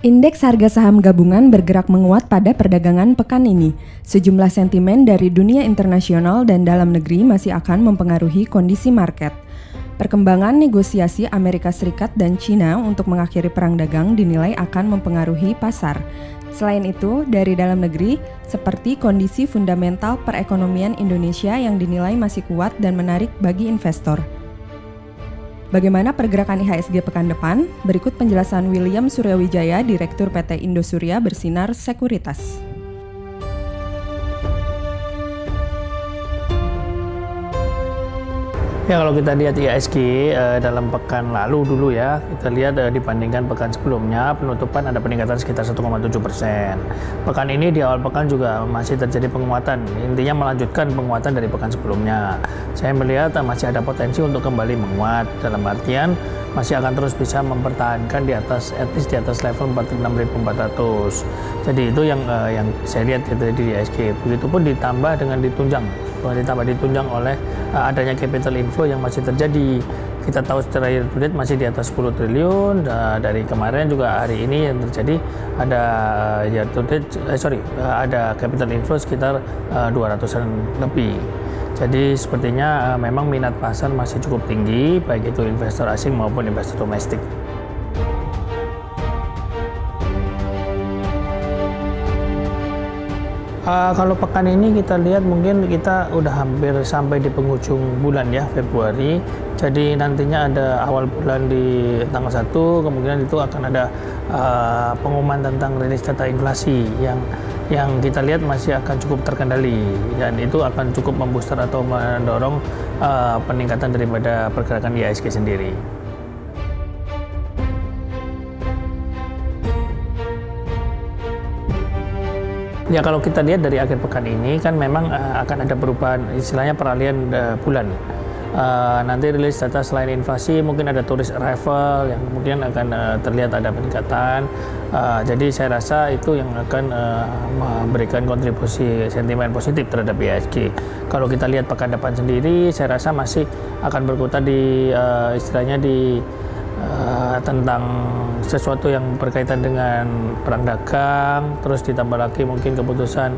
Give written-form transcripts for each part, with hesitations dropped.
Indeks harga saham gabungan bergerak menguat pada perdagangan pekan ini. Sejumlah sentimen dari dunia internasional dan dalam negeri masih akan mempengaruhi kondisi market. Perkembangan negosiasi Amerika Serikat dan China untuk mengakhiri perang dagang dinilai akan mempengaruhi pasar. Selain itu, dari dalam negeri, seperti kondisi fundamental perekonomian Indonesia yang dinilai masih kuat dan menarik bagi investor. Bagaimana pergerakan IHSG pekan depan? Berikut penjelasan William Suryawijaya, Direktur PT Indosurya Bersinar Sekuritas. Ya, kalau kita lihat IHSG dalam pekan lalu dulu ya, kita lihat dibandingkan pekan sebelumnya penutupan ada peningkatan sekitar 1,7%. Pekan ini di awal pekan juga masih terjadi penguatan, intinya melanjutkan penguatan dari pekan sebelumnya. Saya melihat masih ada potensi untuk kembali menguat, dalam artian masih akan terus bisa mempertahankan di atas, at least di atas level 46.400. Jadi itu yang saya lihat terjadi di IHSG. Begitupun ditambah dengan ditunjang oleh adanya capital inflow yang masih terjadi. Kita tahu secara year to date masih di atas 10 triliun. Dari kemarin juga hari ini yang terjadi ada year to date, ada capital inflow sekitar 200-an lebih. Jadi sepertinya memang minat pasar masih cukup tinggi, baik itu investor asing maupun investor domestik. Kalau pekan ini kita lihat mungkin kita udah hampir sampai di penghujung bulan ya, Februari. Jadi nantinya ada awal bulan di tanggal 1, kemungkinan itu akan ada pengumuman tentang rilis data inflasi yang kita lihat masih akan cukup terkendali, dan itu akan cukup membooster atau mendorong peningkatan daripada pergerakan IHSG sendiri. Ya, kalau kita lihat dari akhir pekan ini kan memang akan ada perubahan, istilahnya peralihan bulan. Nanti rilis data selain inflasi mungkin ada tourist arrival yang kemudian akan terlihat ada peningkatan. Jadi saya rasa itu yang akan memberikan kontribusi sentimen positif terhadap IHSG. Kalau kita lihat pekan depan sendiri, saya rasa masih akan berkutat di istilahnya di tentang sesuatu yang berkaitan dengan perang dagang, terus ditambah lagi mungkin keputusan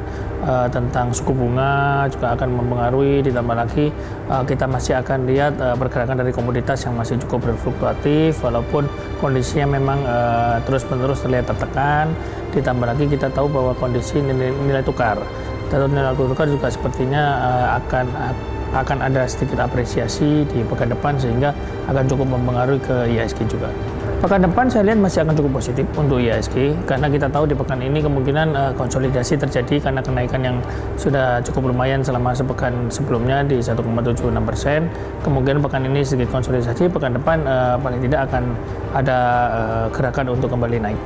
tentang suku bunga juga akan mempengaruhi, ditambah lagi kita masih akan lihat pergerakan dari komoditas yang masih cukup berfluktuatif walaupun kondisinya memang terus-menerus terlihat tertekan, ditambah lagi kita tahu bahwa kondisi nilai tukar juga sepertinya akan ada sedikit apresiasi di pekan depan sehingga akan cukup mempengaruhi ke IHSG juga. Pekan depan saya lihat masih akan cukup positif untuk IHSG karena kita tahu di pekan ini kemungkinan konsolidasi terjadi karena kenaikan yang sudah cukup lumayan selama sepekan sebelumnya di 1,76%. Kemungkinan pekan ini sedikit konsolidasi, pekan depan paling tidak akan ada gerakan untuk kembali naik.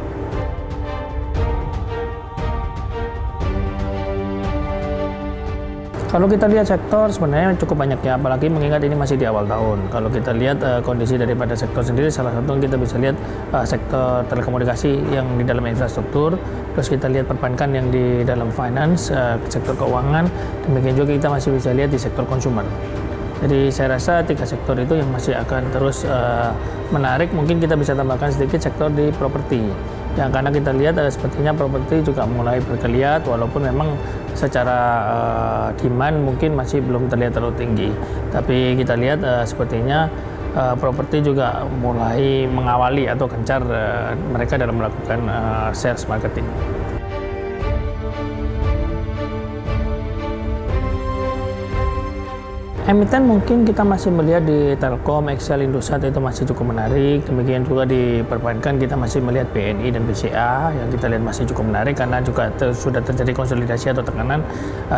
Kalau kita lihat sektor sebenarnya cukup banyak ya, apalagi mengingat ini masih di awal tahun. Kalau kita lihat kondisi daripada sektor sendiri, salah satu kita bisa lihat sektor telekomunikasi yang di dalam infrastruktur, terus kita lihat perbankan yang di dalam finance, sektor keuangan, demikian juga kita masih bisa lihat di sektor konsumer. Jadi saya rasa 3 sektor itu yang masih akan terus menarik. Mungkin kita bisa tambahkan sedikit sektor di properti. Yang karena kita lihat sepertinya properti juga mulai bergeliat walaupun memang secara demand mungkin masih belum terlihat terlalu tinggi. Tapi kita lihat sepertinya properti juga mulai mengawali atau gencar mereka dalam melakukan sales marketing. Emiten mungkin kita masih melihat di Telkom, XL, Indosat itu masih cukup menarik. Demikian juga di perbankan kita masih melihat BNI dan BCA yang kita lihat masih cukup menarik karena juga sudah terjadi konsolidasi atau tekanan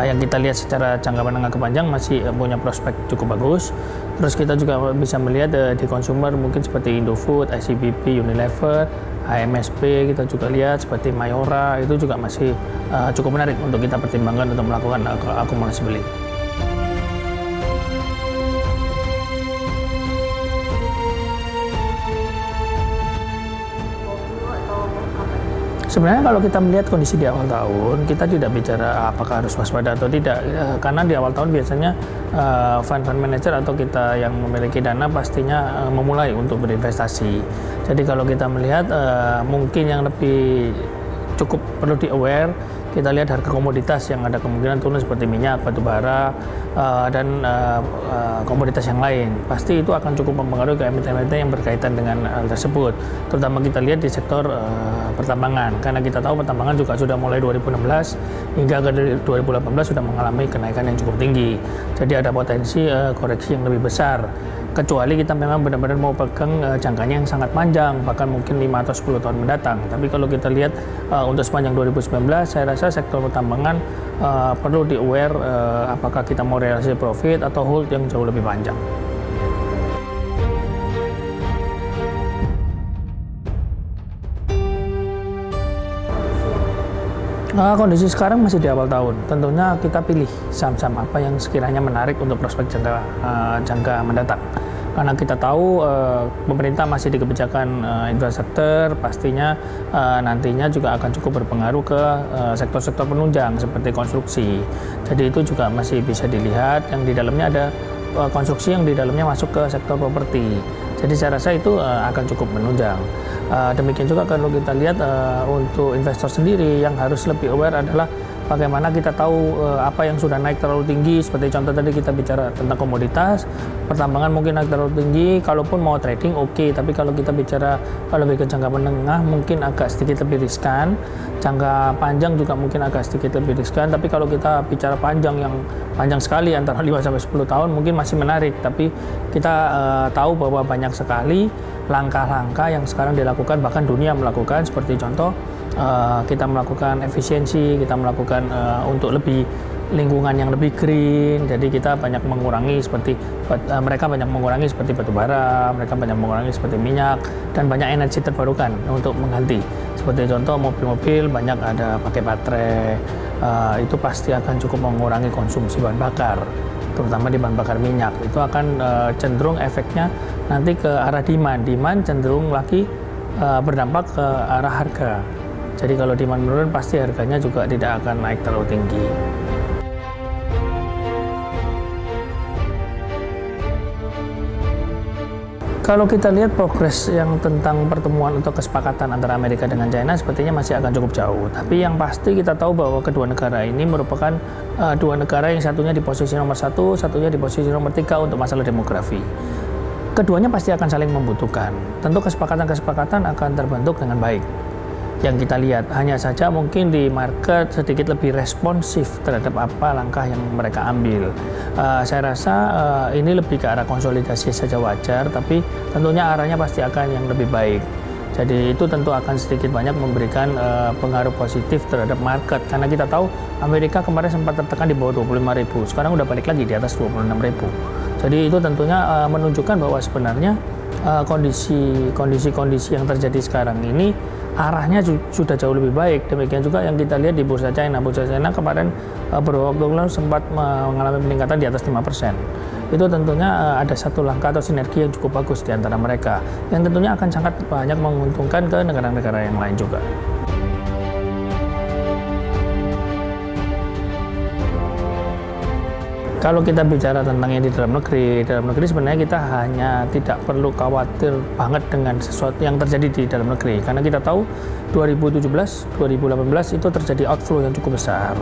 yang kita lihat secara jangka menengah ke panjang masih punya prospek cukup bagus. Terus kita juga bisa melihat di consumer mungkin seperti Indofood, ICBP, Unilever, AMSP kita juga lihat seperti Mayora itu juga masih cukup menarik untuk kita pertimbangkan untuk melakukan akumulasi beli. Sebenarnya kalau kita melihat kondisi di awal tahun, kita tidak bicara apakah harus waspada atau tidak, karena di awal tahun biasanya fund manager atau kita yang memiliki dana pastinya memulai untuk berinvestasi. Jadi kalau kita melihat mungkin yang lebih cukup perlu di-aware, kita lihat harga komoditas yang ada kemungkinan turun seperti minyak, batu bara, dan komoditas yang lain. Pasti itu akan cukup mempengaruhi ke emiten-emiten yang berkaitan dengan hal tersebut. Terutama kita lihat di sektor pertambangan, karena kita tahu pertambangan juga sudah mulai 2016 hingga ke 2018 sudah mengalami kenaikan yang cukup tinggi. Jadi ada potensi koreksi yang lebih besar. Kecuali kita memang benar-benar mau pegang jangkanya yang sangat panjang, bahkan mungkin 5 atau 10 tahun mendatang. Tapi kalau kita lihat untuk sepanjang 2019, saya rasa sektor pertambangan perlu di-aware apakah kita mau realisasi profit atau hold yang jauh lebih panjang. Kondisi sekarang masih di awal tahun, tentunya kita pilih saham-saham apa yang sekiranya menarik untuk prospek jangka mendatang. Karena kita tahu pemerintah masih di kebijakan infrastruktur, pastinya nantinya juga akan cukup berpengaruh ke sektor-sektor penunjang seperti konstruksi. Jadi itu juga masih bisa dilihat, yang di dalamnya ada konstruksi yang di dalamnya masuk ke sektor properti. Jadi saya rasa itu akan cukup menunjang. Demikian juga kalau kita lihat untuk investor sendiri yang harus lebih aware adalah bagaimana kita tahu apa yang sudah naik terlalu tinggi. Seperti contoh tadi kita bicara tentang komoditas, pertambangan mungkin naik terlalu tinggi, kalaupun mau trading oke, tapi kalau kita bicara lebih ke jangka menengah mungkin agak sedikit lebih riskan, jangka panjang juga mungkin agak sedikit lebih riskan. Tapi kalau kita bicara panjang yang panjang sekali antara 5-10 tahun mungkin masih menarik, tapi kita tahu bahwa banyak sekali langkah-langkah yang sekarang dilakukan, bahkan dunia melakukan, seperti contoh kita melakukan efisiensi, kita melakukan untuk lebih lingkungan yang lebih green. Jadi kita banyak mengurangi seperti mereka banyak mengurangi seperti batu bara, mereka banyak mengurangi seperti minyak, dan banyak energi terbarukan untuk mengganti. Seperti contoh mobil-mobil banyak ada pakai baterai, itu pasti akan cukup mengurangi konsumsi bahan bakar, terutama di bahan bakar minyak. Itu akan cenderung efeknya nanti ke arah demand cenderung lagi berdampak ke arah harga. Jadi kalau demand menurun pasti harganya juga tidak akan naik terlalu tinggi. Kalau kita lihat progres yang tentang pertemuan atau kesepakatan antara Amerika dengan China sepertinya masih akan cukup jauh. Tapi yang pasti kita tahu bahwa kedua negara ini merupakan dua negara yang satunya di posisi nomor 1, satunya di posisi nomor 3 untuk masalah demografi. Keduanya pasti akan saling membutuhkan. Tentu kesepakatan-kesepakatan akan terbentuk dengan baik. Yang kita lihat hanya saja mungkin di market sedikit lebih responsif terhadap apa langkah yang mereka ambil. Saya rasa ini lebih ke arah konsolidasi saja wajar, tapi tentunya arahnya pasti akan yang lebih baik. Jadi itu tentu akan sedikit banyak memberikan pengaruh positif terhadap market, karena kita tahu Amerika kemarin sempat tertekan di bawah 25.000, sekarang udah balik lagi di atas 26.000. Jadi itu tentunya menunjukkan bahwa sebenarnya kondisi yang terjadi sekarang ini arahnya sudah jauh lebih baik. Demikian juga yang kita lihat di bursa China. Bursa China kemarin beberapa waktu lalu sempat mengalami peningkatan di atas 5%. Itu tentunya ada satu langkah atau sinergi yang cukup bagus di antara mereka, yang tentunya akan sangat banyak menguntungkan ke negara-negara yang lain juga. Kalau kita bicara tentang yang di dalam negeri sebenarnya kita hanya tidak perlu khawatir banget dengan sesuatu yang terjadi di dalam negeri, karena kita tahu 2017, 2018 itu terjadi outflow yang cukup besar,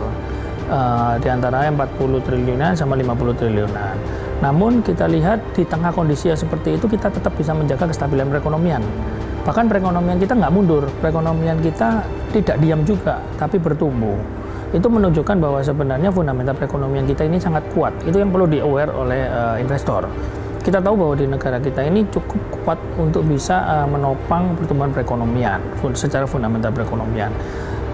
di antara 40 triliunan sama 50 triliunan. Namun kita lihat di tengah kondisi yang seperti itu kita tetap bisa menjaga kestabilan perekonomian. Bahkan perekonomian kita nggak mundur, perekonomian kita tidak diam juga, tapi bertumbuh. Itu menunjukkan bahwa sebenarnya fundamental perekonomian kita ini sangat kuat. Itu yang perlu di-aware oleh investor. Kita tahu bahwa di negara kita ini cukup kuat untuk bisa menopang pertumbuhan perekonomian secara fundamental perekonomian.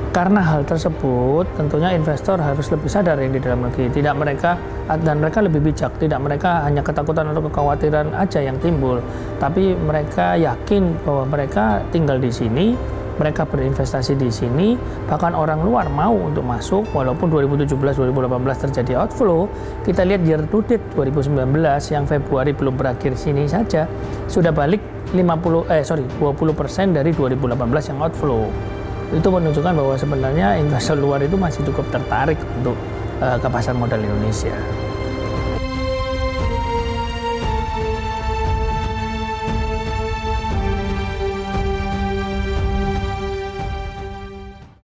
Karena hal tersebut, tentunya investor harus lebih sadar yang di dalam negeri. Mereka lebih bijak. Tidak mereka hanya ketakutan atau kekhawatiran aja yang timbul, tapi mereka yakin bahwa mereka tinggal di sini, mereka berinvestasi di sini, bahkan orang luar mau untuk masuk. Walaupun 2017-2018 terjadi outflow, kita lihat year to date 2019 yang Februari belum berakhir sini saja sudah balik 20% dari 2018 yang outflow. itu menunjukkan bahwa sebenarnya investor luar itu masih cukup tertarik untuk ke pasar modal Indonesia.